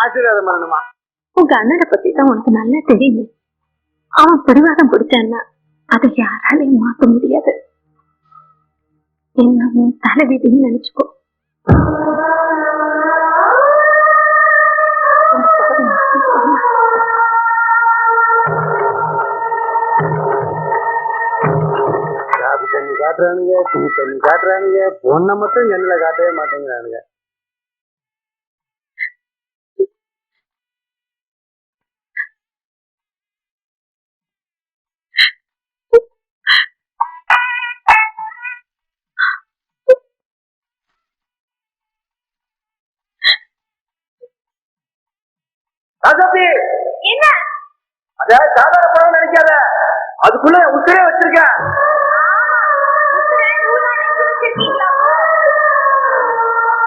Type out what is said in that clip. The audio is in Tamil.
ஆசீர்வாதம் பண்ணணுமா? உங்க அண்ணனை பத்தி தான் உனக்கு நல்லா தெரியுமே. அவன் பிடிவாதம் பிடிச்சான்னா அதை யாராலையும் மாற்ற முடியாது. என்னமும் தலைவிதின்னு நினைச்சுக்கோ. தண்ணி காட்டுறானுங்க, டீ தண்ணி காட்டுறானுங்க, பொண்ணை மட்டும் ஜன்னல காட்டவே மாட்டேங்கிறானுங்க. என்ன அத சாதாரண படம் நினைக்காத, அதுக்குள்ள உசுரே வச்சிருக்க.